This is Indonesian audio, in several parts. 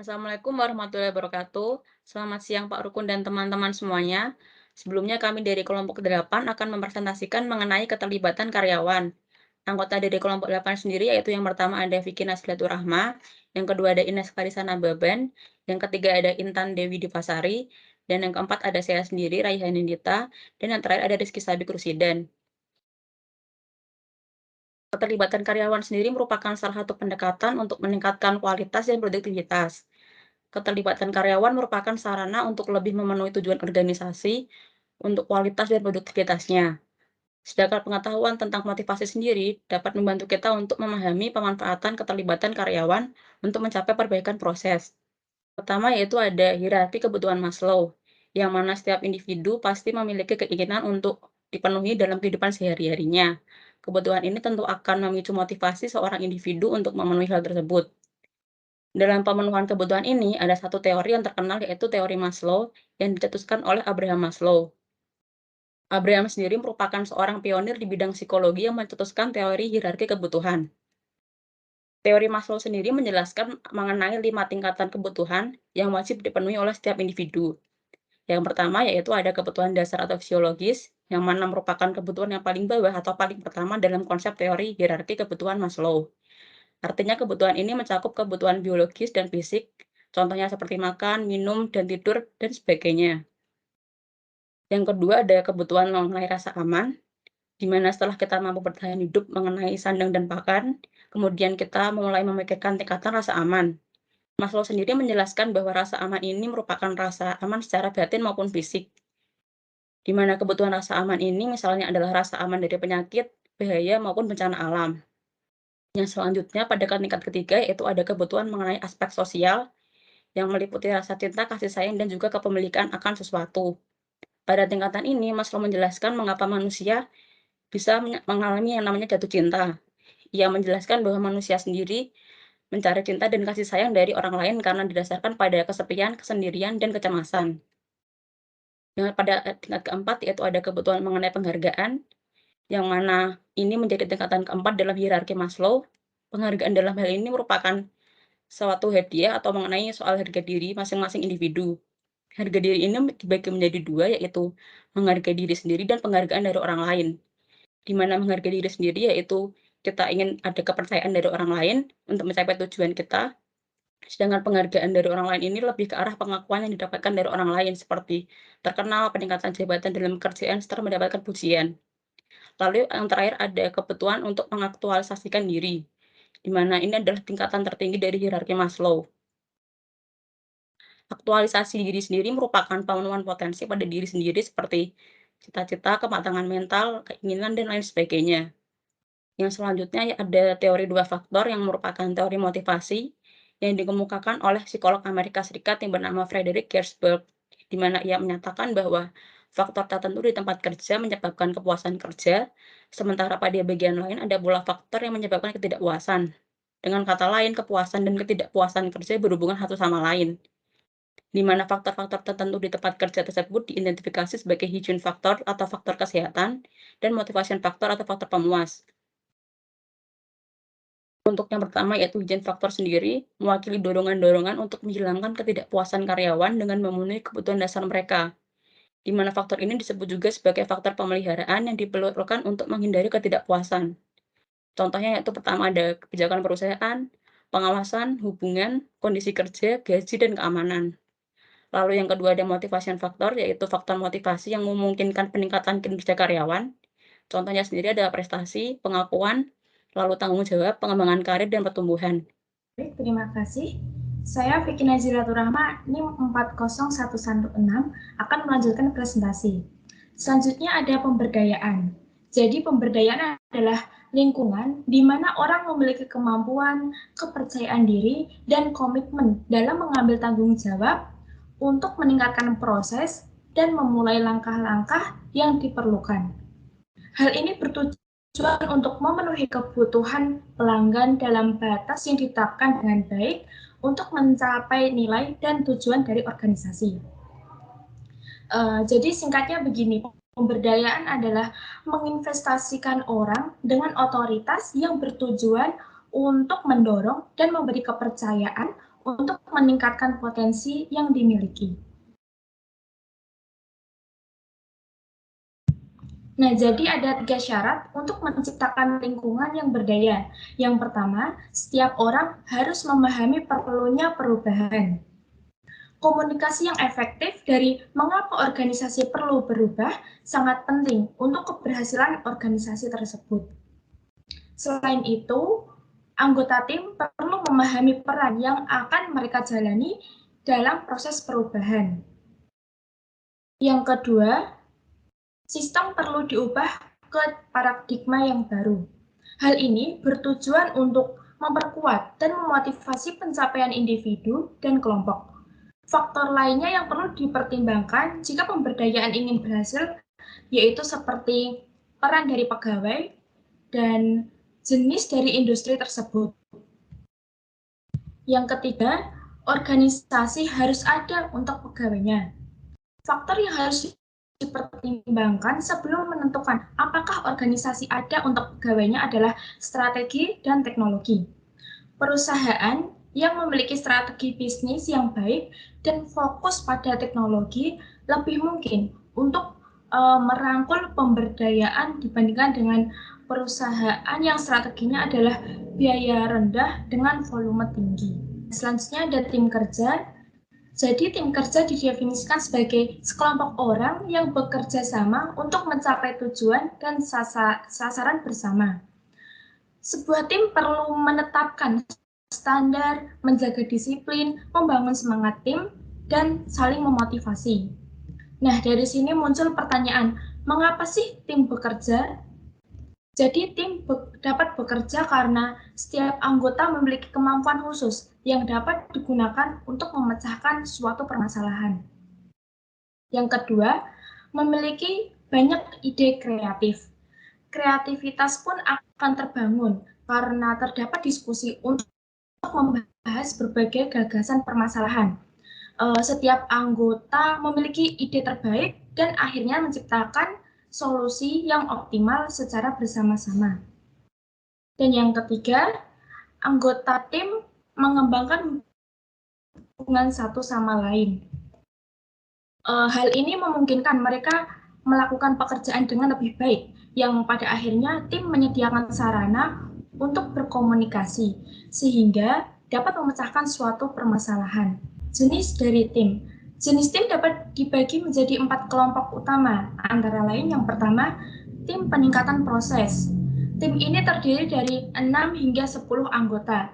Assalamualaikum warahmatullahi wabarakatuh. Selamat siang Pak Rukun dan teman-teman semuanya. Sebelumnya kami dari kelompok 8 akan mempresentasikan mengenai keterlibatan karyawan. Anggota dari kelompok 8 sendiri yaitu yang pertama ada Vicky Nasliatur Rahma, yang kedua ada Ines Karisana Baban, yang ketiga ada Intan Dewi Dipasari, dan yang keempat ada saya sendiri Raihan Nindita, dan yang terakhir ada Rizky Sabik Rusiden. Keterlibatan karyawan sendiri merupakan salah satu pendekatan untuk meningkatkan kualitas dan produktivitas. Keterlibatan karyawan merupakan sarana untuk lebih memenuhi tujuan organisasi untuk kualitas dan produktivitasnya. Sedangkan pengetahuan tentang motivasi sendiri dapat membantu kita untuk memahami pemanfaatan keterlibatan karyawan untuk mencapai perbaikan proses. Pertama yaitu ada hierarki kebutuhan Maslow, yang mana setiap individu pasti memiliki keinginan untuk dipenuhi dalam kehidupan sehari-harinya. Kebutuhan ini tentu akan memicu motivasi seorang individu untuk memenuhi hal tersebut. Dalam pemenuhan kebutuhan ini, ada satu teori yang terkenal yaitu teori Maslow yang dicetuskan oleh Abraham Maslow. Abraham sendiri merupakan seorang pionir di bidang psikologi yang mencetuskan teori hierarki kebutuhan. Teori Maslow sendiri menjelaskan mengenai 5 tingkatan kebutuhan yang wajib dipenuhi oleh setiap individu. Yang pertama yaitu ada kebutuhan dasar atau fisiologis, yang mana merupakan kebutuhan yang paling bawah atau paling pertama dalam konsep teori hierarki kebutuhan Maslow. Artinya kebutuhan ini mencakup kebutuhan biologis dan fisik, contohnya seperti makan, minum, dan tidur, dan sebagainya. Yang kedua ada kebutuhan mengenai rasa aman, di mana setelah kita mampu bertahan hidup mengenai sandang dan pakan, kemudian kita mulai memikirkan tingkatan rasa aman. Maslow sendiri menjelaskan bahwa rasa aman ini merupakan rasa aman secara batin maupun fisik, di mana kebutuhan rasa aman ini misalnya adalah rasa aman dari penyakit, bahaya, maupun bencana alam. Yang selanjutnya pada tingkat ketiga yaitu ada kebutuhan mengenai aspek sosial, yang meliputi rasa cinta, kasih sayang, dan juga kepemilikan akan sesuatu. Pada tingkatan ini, Maslow menjelaskan mengapa manusia bisa mengalami yang namanya jatuh cinta. Ia menjelaskan bahwa manusia sendiri mencari cinta dan kasih sayang dari orang lain karena didasarkan pada kesepian, kesendirian, dan kecemasan. Dengan pada tingkat keempat, yaitu ada kebutuhan mengenai penghargaan, yang mana ini menjadi tingkatan keempat dalam hierarki Maslow. Penghargaan dalam hal ini merupakan suatu hadiah atau mengenai soal harga diri masing-masing individu. Harga diri ini dibagi menjadi dua, yaitu menghargai diri sendiri dan penghargaan dari orang lain. Di mana menghargai diri sendiri, yaitu kita ingin ada kepercayaan dari orang lain untuk mencapai tujuan kita, sedangkan penghargaan dari orang lain ini lebih ke arah pengakuan yang didapatkan dari orang lain, seperti terkenal, peningkatan jabatan dalam pekerjaan, serta mendapatkan pujian. Lalu yang terakhir ada kebutuhan untuk mengaktualisasikan diri, di mana ini adalah tingkatan tertinggi dari hierarki Maslow. Aktualisasi diri sendiri merupakan pemenuhan potensi pada diri sendiri seperti cita-cita, kematangan mental, keinginan, dan lain sebagainya. Yang selanjutnya ya ada teori dua faktor yang merupakan teori motivasi yang dikemukakan oleh psikolog Amerika Serikat yang bernama Frederick Gersberg, di mana ia menyatakan bahwa faktor tertentu di tempat kerja menyebabkan kepuasan kerja, sementara pada bagian lain ada pula faktor yang menyebabkan ketidakpuasan. Dengan kata lain, kepuasan dan ketidakpuasan kerja berhubungan satu sama lain, di mana faktor-faktor tertentu di tempat kerja tersebut diidentifikasi sebagai hygiene faktor atau faktor kesehatan dan motivation faktor atau faktor pemuas. Untuk yang pertama yaitu hygiene faktor sendiri mewakili dorongan-dorongan untuk menghilangkan ketidakpuasan karyawan dengan memenuhi kebutuhan dasar mereka, di mana faktor ini disebut juga sebagai faktor pemeliharaan yang diperlukan untuk menghindari ketidakpuasan. Contohnya yaitu pertama ada kebijakan perusahaan, pengawasan, hubungan, kondisi kerja, gaji, dan keamanan. Lalu yang kedua ada motivation factor, yaitu faktor motivasi yang memungkinkan peningkatan kinerja karyawan. Contohnya sendiri ada prestasi, pengakuan, lalu tanggung jawab, pengembangan karir, dan pertumbuhan. Baik, terima kasih. Saya Vicky Naziratur Rahma, NIM 40116, akan melanjutkan presentasi. Selanjutnya ada pemberdayaan. Jadi pemberdayaan adalah lingkungan di mana orang memiliki kemampuan, kepercayaan diri, dan komitmen dalam mengambil tanggung jawab untuk meningkatkan proses dan memulai langkah-langkah yang diperlukan. Hal ini bertujuan untuk memenuhi kebutuhan pelanggan dalam batas yang ditetapkan dengan baik untuk mencapai nilai dan tujuan dari organisasi. Jadi singkatnya begini, pemberdayaan adalah menginvestasikan orang dengan otoritas yang bertujuan untuk mendorong dan memberi kepercayaan untuk meningkatkan potensi yang dimiliki. Nah, jadi ada 3 syarat untuk menciptakan lingkungan yang berdaya. Yang pertama, setiap orang harus memahami perlunya perubahan. Komunikasi yang efektif dari mengapa organisasi perlu berubah sangat penting untuk keberhasilan organisasi tersebut. Selain itu, anggota tim perlu memahami peran yang akan mereka jalani dalam proses perubahan. Yang kedua, sistem perlu diubah ke paradigma yang baru. Hal ini bertujuan untuk memperkuat dan memotivasi pencapaian individu dan kelompok. Faktor lainnya yang perlu dipertimbangkan jika pemberdayaan ingin berhasil, yaitu seperti peran dari pegawai dan jenis dari industri tersebut. Yang ketiga, organisasi harus ada untuk pegawainya. Faktor yang harus dipertimbangkan sebelum menentukan apakah organisasi ada untuk pegawainya adalah strategi dan teknologi. Perusahaan yang memiliki strategi bisnis yang baik dan fokus pada teknologi lebih mungkin untuk merangkul pemberdayaan dibandingkan dengan perusahaan yang strateginya adalah biaya rendah dengan volume tinggi. Selanjutnya ada tim kerja. Jadi tim kerja didefinisikan sebagai sekelompok orang yang bekerja sama untuk mencapai tujuan dan sasaran bersama. Sebuah tim perlu menetapkan standar, menjaga disiplin, membangun semangat tim, dan saling memotivasi. Nah, dari sini muncul pertanyaan, mengapa sih tim bekerja? Jadi tim dapat bekerja karena setiap anggota memiliki kemampuan khusus yang dapat digunakan untuk memecahkan suatu permasalahan. Yang kedua, memiliki banyak ide kreatif. Kreativitas pun akan terbangun karena terdapat diskusi untuk membahas berbagai gagasan permasalahan. Setiap anggota memiliki ide terbaik dan akhirnya menciptakan solusi yang optimal secara bersama-sama. Dan yang ketiga, anggota tim mengembangkan hubungan satu sama lain. Hal ini memungkinkan mereka melakukan pekerjaan dengan lebih baik, yang pada akhirnya tim menyediakan sarana untuk berkomunikasi, sehingga dapat memecahkan suatu permasalahan. Jenis dari tim. Jenis tim dapat dibagi menjadi 4 kelompok utama, antara lain yang pertama, tim peningkatan proses. Tim ini terdiri dari 6 hingga 10 anggota.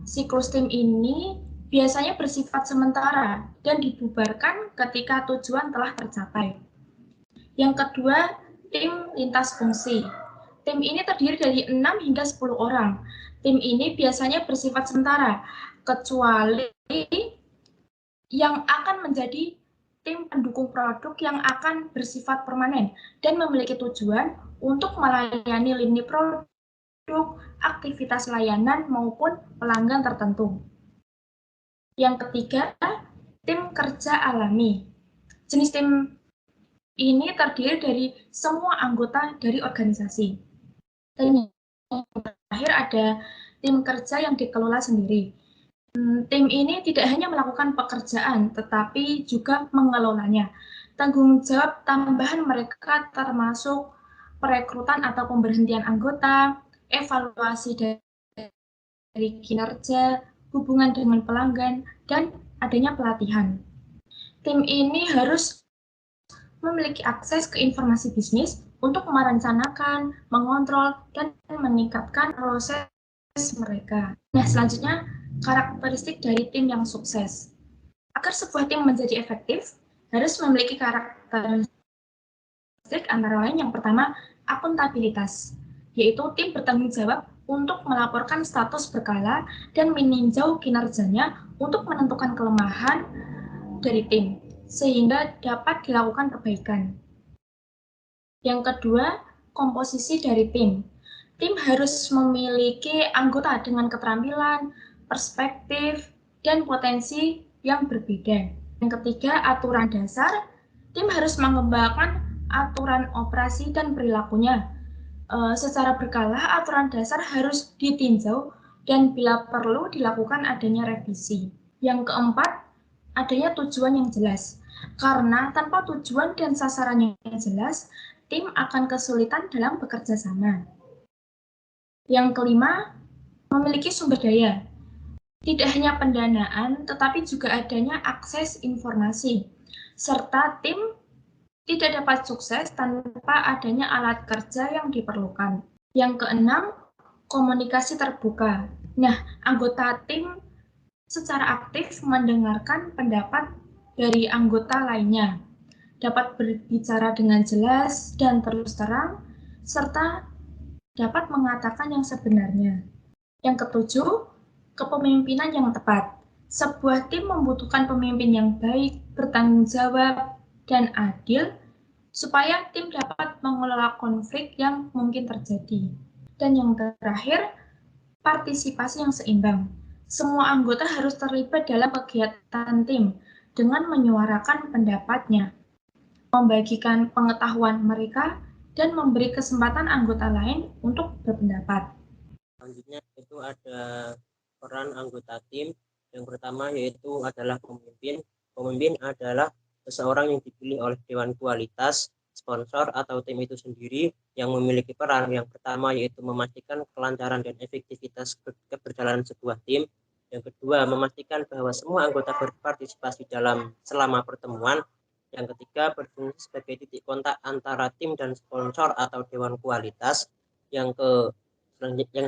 Siklus tim ini biasanya bersifat sementara dan dibubarkan ketika tujuan telah tercapai. Yang kedua, tim lintas fungsi. Tim ini terdiri dari 6 hingga 10 orang. Tim ini biasanya bersifat sementara, kecuali yang akan menjadi tim pendukung produk yang akan bersifat permanen dan memiliki tujuan untuk melayani lini produk, aktivitas layanan maupun pelanggan tertentu. Yang ketiga, tim kerja alami. Jenis tim ini terdiri dari semua anggota dari organisasi. Dan yang terakhir ada tim kerja yang dikelola sendiri. Tim ini tidak hanya melakukan pekerjaan, tetapi juga mengelolanya. Tanggung jawab tambahan mereka termasuk perekrutan atau pemberhentian anggota, evaluasi dari kinerja, hubungan dengan pelanggan, dan adanya pelatihan. Tim ini harus memiliki akses ke informasi bisnis untuk merencanakan, mengontrol, dan meningkatkan proses mereka. Nah, selanjutnya karakteristik dari tim yang sukses. Agar sebuah tim menjadi efektif, harus memiliki karakteristik antara lain yang pertama, akuntabilitas, yaitu tim bertanggung jawab untuk melaporkan status berkala dan meninjau kinerjanya untuk menentukan kelemahan dari tim, sehingga dapat dilakukan perbaikan. Yang kedua, komposisi dari tim. Tim harus memiliki anggota dengan keterampilan, perspektif, dan potensi yang berbeda. Yang ketiga, aturan dasar. Tim harus mengembangkan aturan operasi dan perilakunya. Secara berkala, aturan dasar harus ditinjau dan bila perlu dilakukan adanya revisi. Yang keempat, adanya tujuan yang jelas. Karena tanpa tujuan dan sasaran yang jelas, tim akan kesulitan dalam bekerja sama. Yang kelima, memiliki sumber daya. Tidak hanya pendanaan, tetapi juga adanya akses informasi, serta tim tidak dapat sukses tanpa adanya alat kerja yang diperlukan. Yang keenam, komunikasi terbuka. Nah, anggota tim secara aktif mendengarkan pendapat dari anggota lainnya, dapat berbicara dengan jelas dan terus terang, serta dapat mengatakan yang sebenarnya. Yang ketujuh, kepemimpinan yang tepat. Sebuah tim membutuhkan pemimpin yang baik, bertanggung jawab, dan adil supaya tim dapat mengelola konflik yang mungkin terjadi. Dan yang terakhir, partisipasi yang seimbang. Semua anggota harus terlibat dalam kegiatan tim dengan menyuarakan pendapatnya, membagikan pengetahuan mereka, dan memberi kesempatan anggota lain untuk berpendapat. Selanjutnya itu ada peran anggota tim. Yang pertama yaitu adalah pemimpin. Pemimpin adalah seseorang yang dipilih oleh Dewan Kualitas, sponsor atau tim itu sendiri yang memiliki peran. Yang pertama yaitu memastikan kelancaran dan efektivitas keberjalanan sebuah tim. Yang kedua, memastikan bahwa semua anggota berpartisipasi selama pertemuan. Yang ketiga, berfungsi sebagai titik kontak antara tim dan sponsor atau Dewan Kualitas. Yang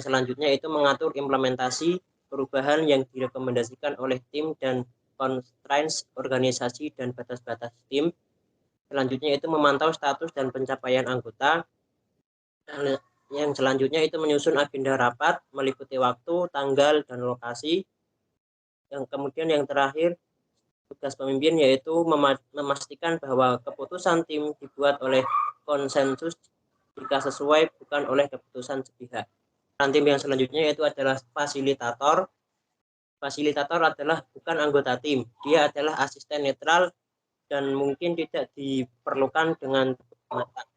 selanjutnya itu mengatur implementasi perubahan yang direkomendasikan oleh tim dan constraints organisasi dan batas-batas tim. Selanjutnya itu memantau status dan pencapaian anggota. Yang selanjutnya itu menyusun agenda rapat, meliputi waktu, tanggal, dan lokasi. Yang kemudian yang terakhir, tugas pemimpin yaitu memastikan bahwa keputusan tim dibuat oleh konsensus jika sesuai, bukan oleh keputusan sepihak. Peran tim yang selanjutnya yaitu adalah fasilitator. Fasilitator adalah bukan anggota tim, dia adalah asisten netral dan mungkin tidak diperlukan dengan matang.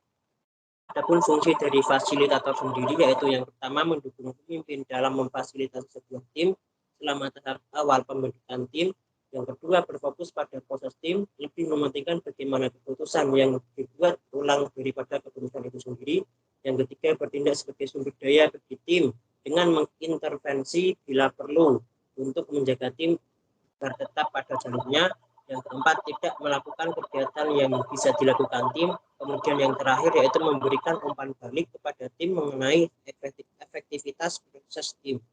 Adapun fungsi dari fasilitator sendiri yaitu yang pertama mendukung pemimpin dalam memfasilitasi sebuah tim selama tahap awal pembentukan tim. Yang kedua berfokus pada proses tim, lebih mementingkan bagaimana keputusan yang dibuat ulang daripada keputusan itu sendiri. Yang ketiga bertindak sebagai sumber daya bagi tim dengan mengintervensi bila perlu untuk menjaga tim agar tetap pada jalurnya. Yang keempat, tidak melakukan kegiatan yang bisa dilakukan tim. Kemudian yang terakhir yaitu memberikan umpan balik kepada tim mengenai efektivitas proses tim.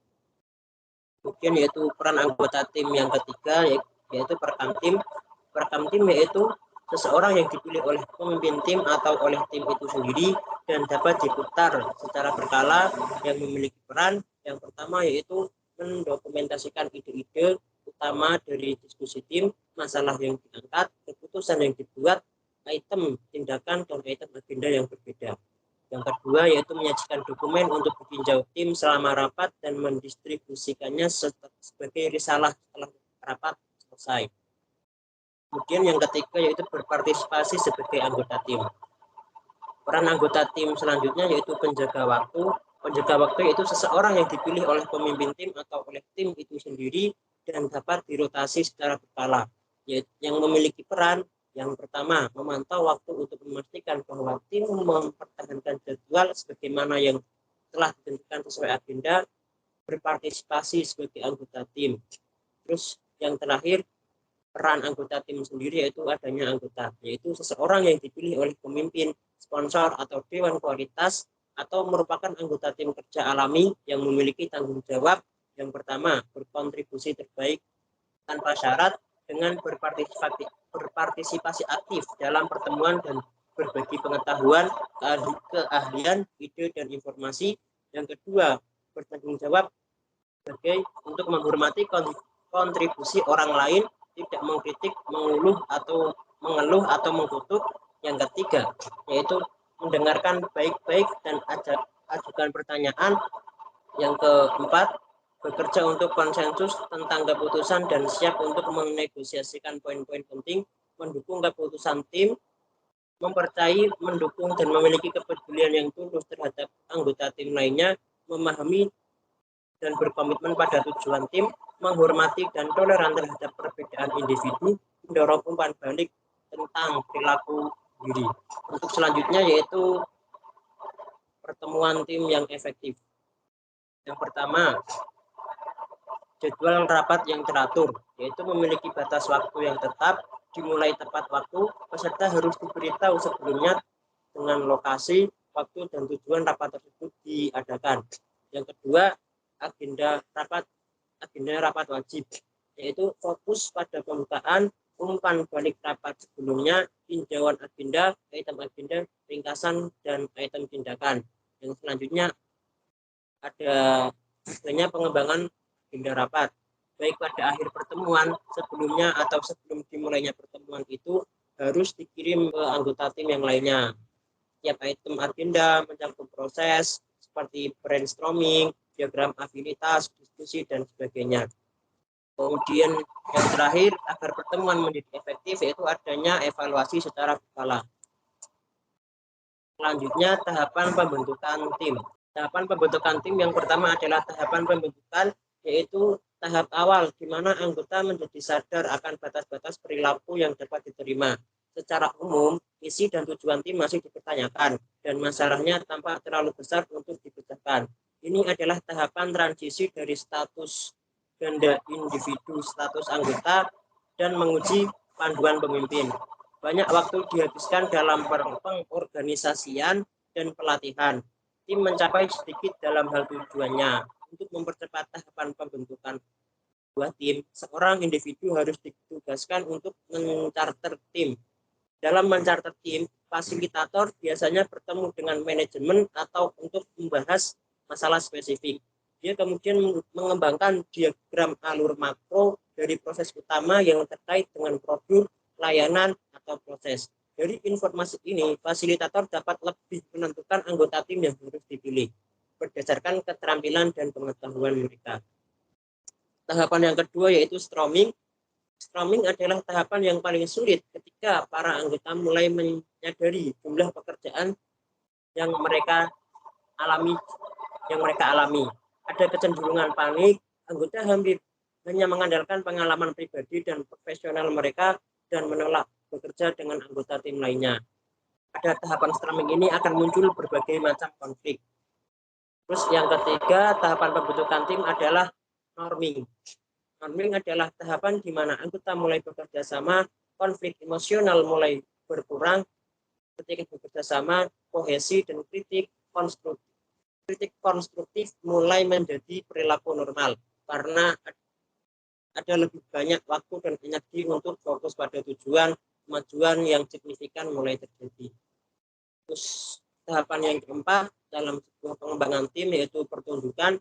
Kemudian yaitu peran anggota tim yang ketiga yaitu perekam tim. Perekam tim yaitu seseorang yang dipilih oleh pemimpin tim atau oleh tim itu sendiri dan dapat diputar secara berkala yang memiliki peran. Yang pertama yaitu mendokumentasikan ide-ide utama dari diskusi tim, masalah yang diangkat, keputusan yang dibuat, item tindakan, dan item agenda yang berbeda. Yang kedua yaitu menyajikan dokumen untuk ditinjau tim selama rapat dan mendistribusikannya sebagai risalah setelah rapat selesai. Kemudian yang ketiga yaitu berpartisipasi sebagai anggota tim. Peran anggota tim selanjutnya yaitu penjaga waktu. Penjaga waktu yaitu seseorang yang dipilih oleh pemimpin tim atau oleh tim itu sendiri dan dapat dirotasi secara berkala. Yang memiliki peran yang pertama, memantau waktu untuk memastikan bahwa tim mempertahankan jadwal sebagaimana yang telah ditentukan sesuai agenda, berpartisipasi sebagai anggota tim. Terus yang terakhir, peran anggota tim sendiri yaitu adanya anggota, yaitu seseorang yang dipilih oleh pemimpin, sponsor, atau dewan kualitas, atau merupakan anggota tim kerja alami yang memiliki tanggung jawab yang pertama, berkontribusi terbaik tanpa syarat dengan berpartisipasi aktif dalam pertemuan dan berbagi pengetahuan, keahlian, ide, dan informasi. Yang kedua, bertanggung jawab sebagai untuk menghormati kontribusi orang lain, tidak mengkritik, mengeluh atau mengkutuk. Yang ketiga, yaitu mendengarkan baik-baik dan ajukan pertanyaan. Yang keempat, bekerja untuk konsensus tentang keputusan dan siap untuk menegosiasikan poin-poin penting, mendukung keputusan tim, mempercayai, mendukung, dan memiliki kepedulian yang tulus terhadap anggota tim lainnya, memahami dan berkomitmen pada tujuan tim, menghormati dan toleran terhadap perbedaan individu, mendorong umpan balik tentang perilaku diri. Untuk selanjutnya yaitu pertemuan tim yang efektif. Yang pertama, jadwal rapat yang teratur, yaitu memiliki batas waktu yang tetap, dimulai tepat waktu, peserta harus diberitahu sebelumnya dengan lokasi, waktu, dan tujuan rapat tersebut diadakan. Yang kedua, agenda rapat wajib, yaitu fokus pada pembukaan, umpan balik rapat sebelumnya, tinjauan agenda, item agenda, ringkasan, dan item tindakan. Yang selanjutnya adanya pengembangan agenda rapat, baik pada akhir pertemuan, sebelumnya atau sebelum dimulainya pertemuan itu harus dikirim ke anggota tim yang lainnya. Tiap item agenda mencakup proses seperti brainstorming, diagram afinitas, diskusi, dan sebagainya. Kemudian yang terakhir, agar pertemuan menjadi efektif, yaitu adanya evaluasi secara berkala. Selanjutnya, tahapan pembentukan tim. Tahapan pembentukan tim yang pertama adalah tahapan pembentukan, yaitu tahap awal di mana anggota menjadi sadar akan batas-batas perilaku yang dapat diterima. Secara umum, isi dan tujuan tim masih dipertanyakan, dan masalahnya tampak terlalu besar untuk dipecahkan. Ini adalah tahapan transisi dari status ganda individu status anggota dan menguji panduan pemimpin. Banyak waktu dihabiskan dalam pengorganisasian dan pelatihan. Tim mencapai sedikit dalam hal tujuannya. Untuk mempercepat tahapan pembentukan sebuah tim, seorang individu harus ditugaskan untuk mencarter tim. Dalam mencarter tim, fasilitator biasanya bertemu dengan manajemen atau untuk membahas masalah spesifik. Dia kemudian mengembangkan diagram alur makro dari proses utama yang terkait dengan produk, layanan, atau proses. Dari informasi ini, fasilitator dapat lebih menentukan anggota tim yang harus dipilih berdasarkan keterampilan dan pengetahuan mereka. Tahapan yang kedua yaitu storming. Storming adalah tahapan yang paling sulit ketika para anggota mulai menyadari jumlah pekerjaan yang mereka alami. Ada kecenderungan panik, anggota hampir hanya mengandalkan pengalaman pribadi dan profesional mereka dan menolak bekerja dengan anggota tim lainnya. Pada tahapan storming ini akan muncul berbagai macam konflik. Terus yang ketiga, tahapan pembentukan tim adalah norming. Norming adalah tahapan di mana anggota mulai bekerja sama, konflik emosional mulai berkurang, ketika bekerja sama, kohesi dan kritik konstruktif mulai menjadi perilaku normal karena ada lebih banyak waktu dan energi untuk fokus pada tujuan, kemajuan yang signifikan mulai terjadi. Terus tahapan yang keempat dalam sebuah pengembangan tim yaitu pertunjukan.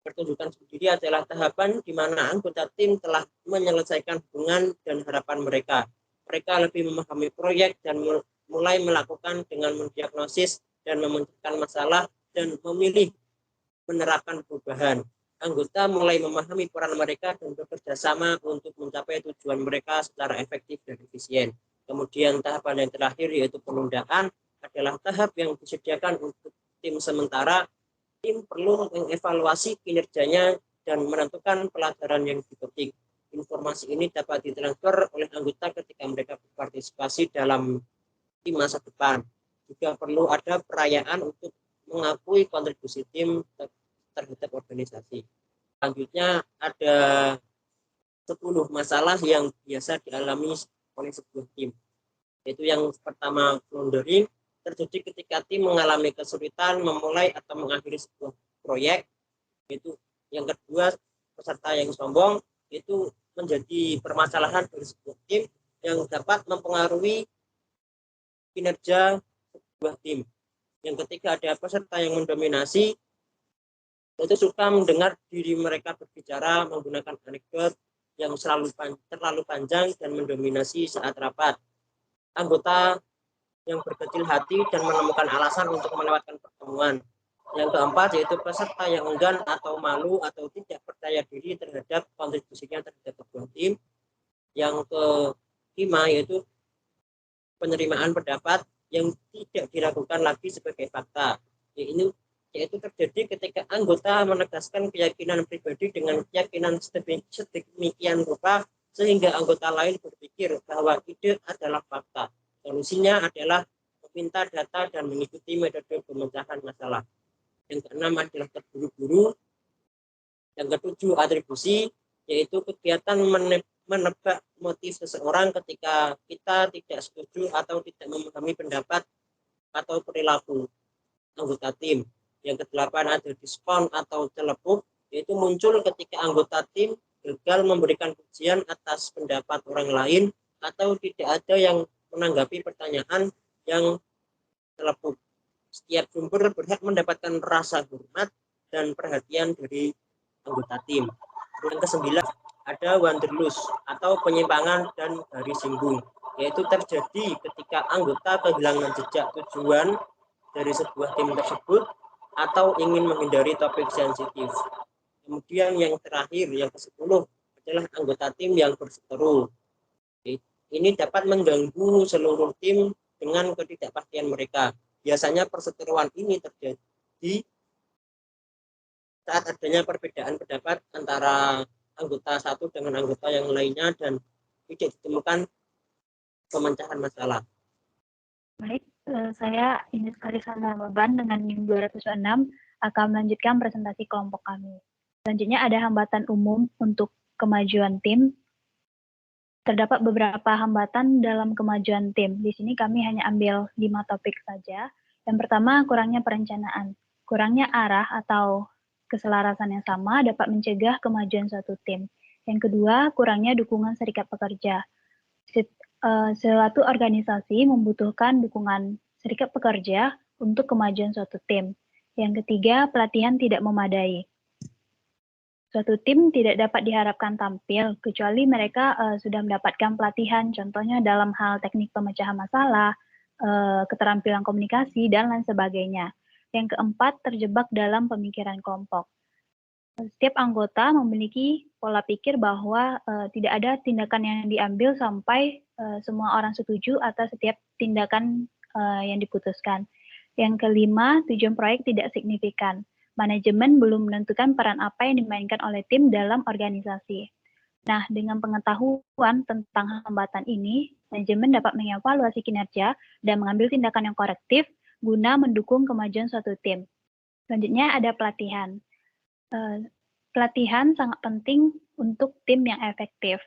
Pertunjukan sendiri adalah tahapan di mana anggota tim telah menyelesaikan hubungan dan harapan mereka. Mereka lebih memahami proyek dan mulai melakukan dengan mendiagnosis dan memunculkan masalah dan memilih menerapkan perubahan. Anggota mulai memahami peran mereka dan bekerja sama untuk mencapai tujuan mereka secara efektif dan efisien. Kemudian tahapan yang terakhir yaitu penundaan adalah tahap yang disediakan untuk tim sementara. Tim perlu mengevaluasi kinerjanya dan menentukan pelajaran yang dipetik. Informasi ini dapat ditransfer oleh anggota ketika mereka berpartisipasi dalam tim masa depan. Juga perlu ada perayaan untuk mengakui kontribusi tim terhadap organisasi. Selanjutnya ada 10 masalah yang biasa dialami oleh sebuah tim. Yaitu yang pertama, floundering, terjadi ketika tim mengalami kesulitan memulai atau mengakhiri sebuah proyek. Yaitu yang kedua, peserta yang sombong, itu menjadi permasalahan dari sebuah tim yang dapat mempengaruhi kinerja sebuah tim. Yang ketiga, ada peserta yang mendominasi, itu suka mendengar diri mereka berbicara menggunakan anekdot yang terlalu panjang dan mendominasi saat rapat. Anggota yang berkecil hati dan menemukan alasan untuk melewatkan pertemuan. Yang keempat yaitu peserta yang enggan atau malu atau tidak percaya diri terhadap kontribusinya terhadap sebuah tim. Yang kelima yaitu penerimaan pendapat yang tidak diragukan lagi sebagai fakta. Ini yaitu terjadi ketika anggota menegaskan keyakinan pribadi dengan keyakinan sedemikian rupa sehingga anggota lain berpikir bahwa ide adalah fakta. Solusinya adalah meminta data dan mengikuti metode pemecahan masalah. Yang keenam adalah terburu-buru. Yang ketujuh, atribusi, yaitu kegiatan menebak motif seseorang ketika kita tidak setuju atau tidak memahami pendapat atau perilaku anggota tim. Yang kedelapan ada diskon atau celepuk, yaitu muncul ketika anggota tim gagal memberikan pujian atas pendapat orang lain atau tidak ada yang menanggapi pertanyaan yang celepuk. Setiap sumber berhak mendapatkan rasa hormat dan perhatian dari anggota tim. Yang kesembilan ada wanderlust atau penyimpangan dan garis singgung, yaitu terjadi ketika anggota kehilangan jejak tujuan dari sebuah tim tersebut atau ingin menghindari topik sensitif. Kemudian yang terakhir, yang ke-10 adalah anggota tim yang berseteru. Ini dapat mengganggu seluruh tim dengan ketidakpastian mereka. Biasanya perseteruan ini terjadi saat adanya perbedaan pendapat antara anggota satu dengan anggota yang lainnya dan tidak ditemukan pemecahan masalah. Baik, saya Ines Karisana Beban dengan NIM 206 akan melanjutkan presentasi kelompok kami. Selanjutnya ada hambatan umum untuk kemajuan tim. Terdapat beberapa hambatan dalam kemajuan tim. Di sini kami hanya ambil 5 topik saja. Yang pertama, kurangnya perencanaan. Kurangnya arah atau keselarasan yang sama dapat mencegah kemajuan suatu tim. Yang kedua, kurangnya dukungan serikat pekerja. Suatu organisasi membutuhkan dukungan serikat pekerja untuk kemajuan suatu tim. Yang ketiga, pelatihan tidak memadai. Suatu tim tidak dapat diharapkan tampil kecuali mereka sudah mendapatkan pelatihan, contohnya dalam hal teknik pemecahan masalah, keterampilan komunikasi, dan lain sebagainya. Yang keempat, terjebak dalam pemikiran kelompok. Setiap anggota memiliki pola pikir bahwa tidak ada tindakan yang diambil sampai semua orang setuju atas setiap tindakan yang diputuskan. Yang kelima, tujuan proyek tidak signifikan. Manajemen belum menentukan peran apa yang dimainkan oleh tim dalam organisasi. Nah, dengan pengetahuan tentang hambatan ini, manajemen dapat mengevaluasi kinerja dan mengambil tindakan yang korektif guna mendukung kemajuan suatu tim. Selanjutnya ada pelatihan. Pelatihan sangat penting untuk tim yang efektif.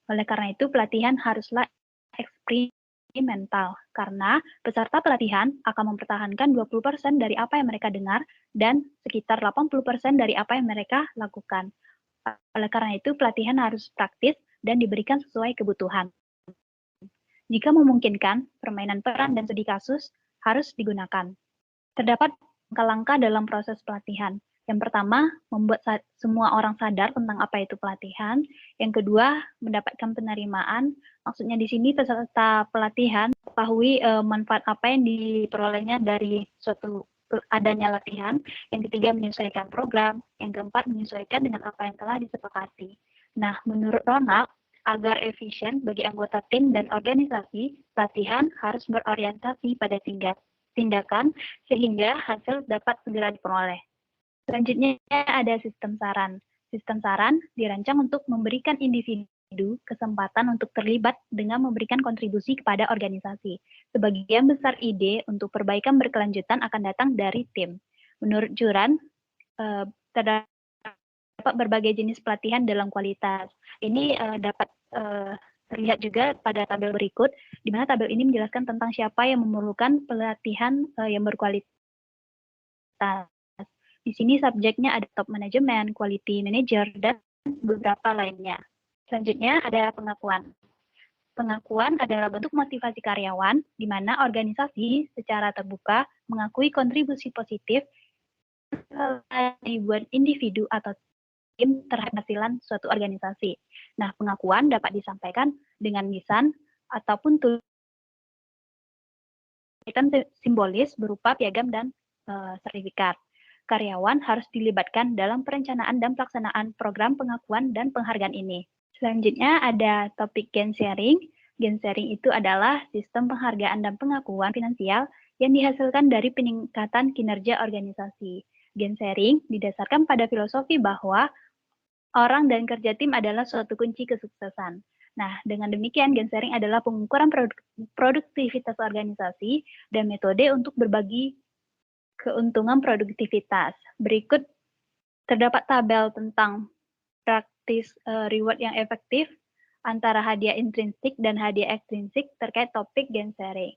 Oleh karena itu, pelatihan haruslah eksperimental, karena peserta pelatihan akan mempertahankan 20% dari apa yang mereka dengar dan sekitar 80% dari apa yang mereka lakukan. Oleh karena itu, pelatihan harus praktis dan diberikan sesuai kebutuhan. Jika memungkinkan, permainan peran dan studi kasus harus digunakan. Terdapat langkah-langkah dalam proses pelatihan. Yang pertama, membuat semua orang sadar tentang apa itu pelatihan. Yang kedua, mendapatkan penerimaan. Maksudnya di sini peserta pelatihan mengetahui manfaat apa yang diperolehnya dari suatu adanya latihan. Yang ketiga, menyesuaikan program. Yang keempat, menyesuaikan dengan apa yang telah disepakati. Nah, menurut Ronald, agar efisien bagi anggota tim dan organisasi, pelatihan harus berorientasi pada tindakan sehingga hasil dapat segera diperoleh. Selanjutnya ada sistem saran. Sistem saran dirancang untuk memberikan individu kesempatan untuk terlibat dengan memberikan kontribusi kepada organisasi. Sebagian besar ide untuk perbaikan berkelanjutan akan datang dari tim. Menurut Juran, terdapat berbagai jenis pelatihan dalam kualitas. Ini dapat terlihat juga pada tabel berikut, di mana tabel ini menjelaskan tentang siapa yang memerlukan pelatihan yang berkualitas. Di sini subjeknya ada top manajemen, quality manager, dan beberapa lainnya. Selanjutnya ada pengakuan. Pengakuan adalah bentuk motivasi karyawan, di mana organisasi secara terbuka mengakui kontribusi positif ribuan individu atau tim terhadap hasilan suatu organisasi. Nah, pengakuan dapat disampaikan dengan lisan ataupun tulisan simbolis berupa piagam dan sertifikat. Karyawan harus dilibatkan dalam perencanaan dan pelaksanaan program pengakuan dan penghargaan ini. Selanjutnya ada topik gain sharing. Gain sharing itu adalah sistem penghargaan dan pengakuan finansial yang dihasilkan dari peningkatan kinerja organisasi. Gain sharing didasarkan pada filosofi bahwa orang dan kerja tim adalah suatu kunci kesuksesan. Nah, dengan demikian, gain sharing adalah pengukuran produktivitas organisasi dan metode untuk berbagi keuntungan produktivitas. Berikut terdapat tabel tentang praktis reward yang efektif antara hadiah intrinsik dan hadiah ekstrinsik terkait topik gain sharing.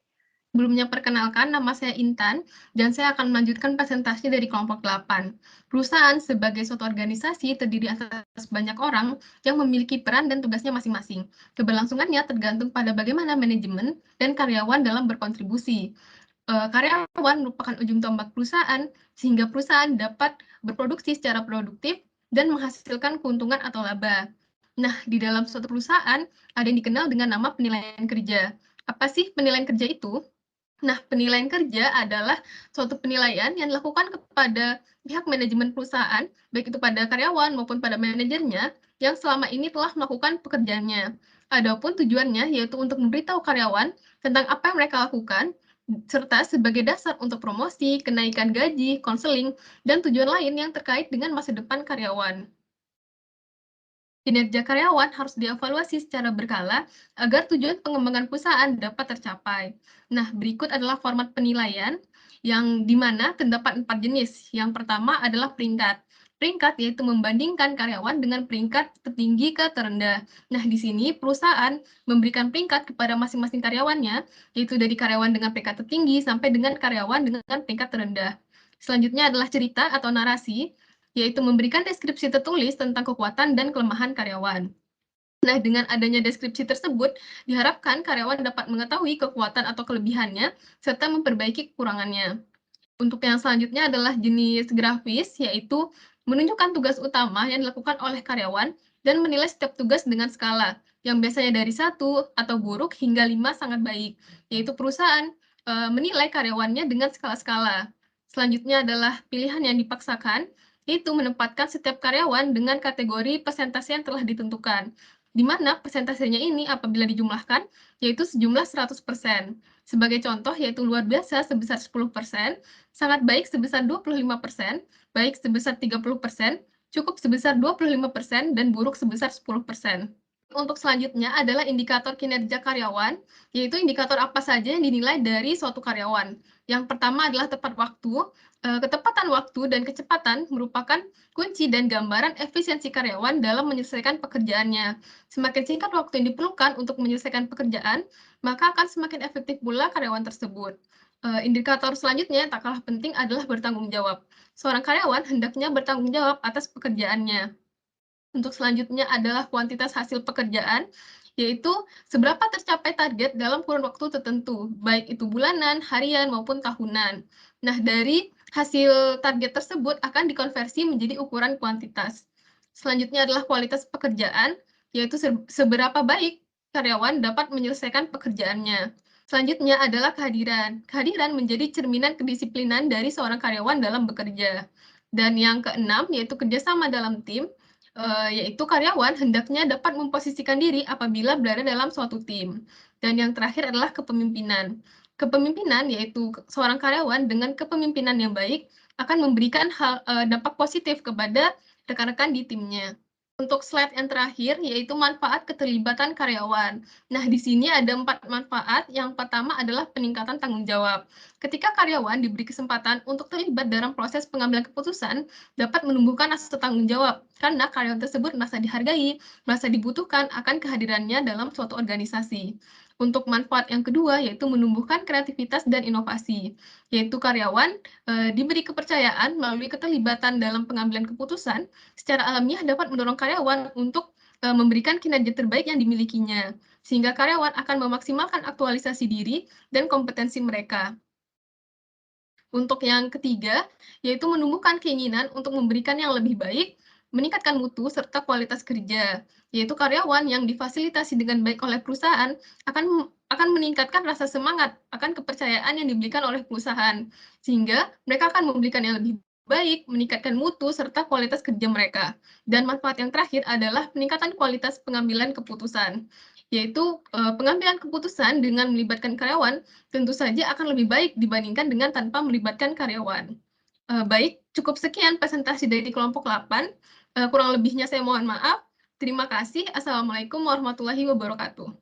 Sebelumnya perkenalkan, nama saya Intan, dan saya akan melanjutkan presentasi dari kelompok 8. Perusahaan sebagai suatu organisasi terdiri atas banyak orang yang memiliki peran dan tugasnya masing-masing. Keberlangsungannya tergantung pada bagaimana manajemen dan karyawan dalam berkontribusi. Karyawan merupakan ujung tombak perusahaan, sehingga perusahaan dapat berproduksi secara produktif dan menghasilkan keuntungan atau laba. Nah, di dalam suatu perusahaan ada yang dikenal dengan nama penilaian kerja. Apa sih penilaian kerja itu? Nah, penilaian kerja adalah suatu penilaian yang dilakukan kepada pihak manajemen perusahaan, baik itu pada karyawan maupun pada manajernya, yang selama ini telah melakukan pekerjaannya. Adapun tujuannya yaitu untuk memberitahu karyawan tentang apa yang mereka lakukan, serta sebagai dasar untuk promosi, kenaikan gaji, konseling, dan tujuan lain yang terkait dengan masa depan karyawan. Kinerja karyawan harus dievaluasi secara berkala agar tujuan pengembangan perusahaan dapat tercapai. Nah, berikut adalah format penilaian yang dimana terdapat 4 jenis. Yang pertama adalah peringkat. Peringkat yaitu membandingkan karyawan dengan peringkat tertinggi ke terendah. Nah, di sini perusahaan memberikan peringkat kepada masing-masing karyawannya, yaitu dari karyawan dengan peringkat tertinggi sampai dengan karyawan dengan peringkat terendah. Selanjutnya adalah cerita atau narasi, yaitu memberikan deskripsi tertulis tentang kekuatan dan kelemahan karyawan. Nah, dengan adanya deskripsi tersebut, diharapkan karyawan dapat mengetahui kekuatan atau kelebihannya, serta memperbaiki kekurangannya. Untuk yang selanjutnya adalah jenis grafis, yaitu menunjukkan tugas utama yang dilakukan oleh karyawan dan menilai setiap tugas dengan skala, yang biasanya dari 1 atau buruk hingga 5 sangat baik, yaitu perusahaan menilai karyawannya dengan skala-skala. Selanjutnya adalah pilihan yang dipaksakan, yaitu menempatkan setiap karyawan dengan kategori persentase yang telah ditentukan, di mana persentasenya ini apabila dijumlahkan, yaitu sejumlah 100%. Sebagai contoh, yaitu luar biasa sebesar 10%, sangat baik sebesar 25%, baik sebesar 30%, cukup sebesar 25%, dan buruk sebesar 10%. Untuk selanjutnya adalah indikator kinerja karyawan, yaitu indikator apa saja yang dinilai dari suatu karyawan. Yang pertama adalah tepat waktu. Ketepatan waktu dan kecepatan merupakan kunci dan gambaran efisiensi karyawan dalam menyelesaikan pekerjaannya. Semakin singkat waktu yang diperlukan untuk menyelesaikan pekerjaan, maka akan semakin efektif pula karyawan tersebut. Indikator selanjutnya yang tak kalah penting adalah bertanggung jawab. Seorang karyawan hendaknya bertanggung jawab atas pekerjaannya. Untuk selanjutnya adalah kuantitas hasil pekerjaan, yaitu seberapa tercapai target dalam kurun waktu tertentu, baik itu bulanan, harian, maupun tahunan. Nah, dari hasil target tersebut akan dikonversi menjadi ukuran kuantitas. Selanjutnya adalah kualitas pekerjaan, yaitu seberapa baik karyawan dapat menyelesaikan pekerjaannya. Selanjutnya adalah kehadiran. Kehadiran menjadi cerminan kedisiplinan dari seorang karyawan dalam bekerja. Dan yang keenam, yaitu kerjasama dalam tim, yaitu karyawan hendaknya dapat memposisikan diri apabila berada dalam suatu tim. Dan yang terakhir adalah kepemimpinan. Kepemimpinan yaitu seorang karyawan dengan kepemimpinan yang baik akan memberikan dampak positif kepada rekan-rekan di timnya. Untuk slide yang terakhir yaitu manfaat keterlibatan karyawan. Nah, di sini ada 4 manfaat. Yang pertama adalah peningkatan tanggung jawab. Ketika karyawan diberi kesempatan untuk terlibat dalam proses pengambilan keputusan, dapat menumbuhkan rasa tanggung jawab karena karyawan tersebut merasa dihargai, merasa dibutuhkan akan kehadirannya dalam suatu organisasi. Untuk manfaat yang kedua yaitu menumbuhkan kreativitas dan inovasi, yaitu karyawan diberi kepercayaan melalui keterlibatan dalam pengambilan keputusan secara alamiah dapat mendorong karyawan untuk memberikan kinerja terbaik yang dimilikinya, sehingga karyawan akan memaksimalkan aktualisasi diri dan kompetensi mereka. Untuk yang ketiga, yaitu menumbuhkan keinginan untuk memberikan yang lebih baik, meningkatkan mutu serta kualitas kerja, yaitu karyawan yang difasilitasi dengan baik oleh perusahaan akan meningkatkan rasa semangat akan kepercayaan yang diberikan oleh perusahaan, sehingga mereka akan memberikan yang lebih baik, meningkatkan mutu serta kualitas kerja mereka. Dan manfaat yang terakhir adalah peningkatan kualitas pengambilan keputusan, yaitu pengambilan keputusan dengan melibatkan karyawan tentu saja akan lebih baik dibandingkan dengan tanpa melibatkan karyawan. Baik, cukup sekian presentasi dari kelompok 8. Kurang lebihnya saya mohon maaf. Terima kasih. Assalamualaikum warahmatullahi wabarakatuh.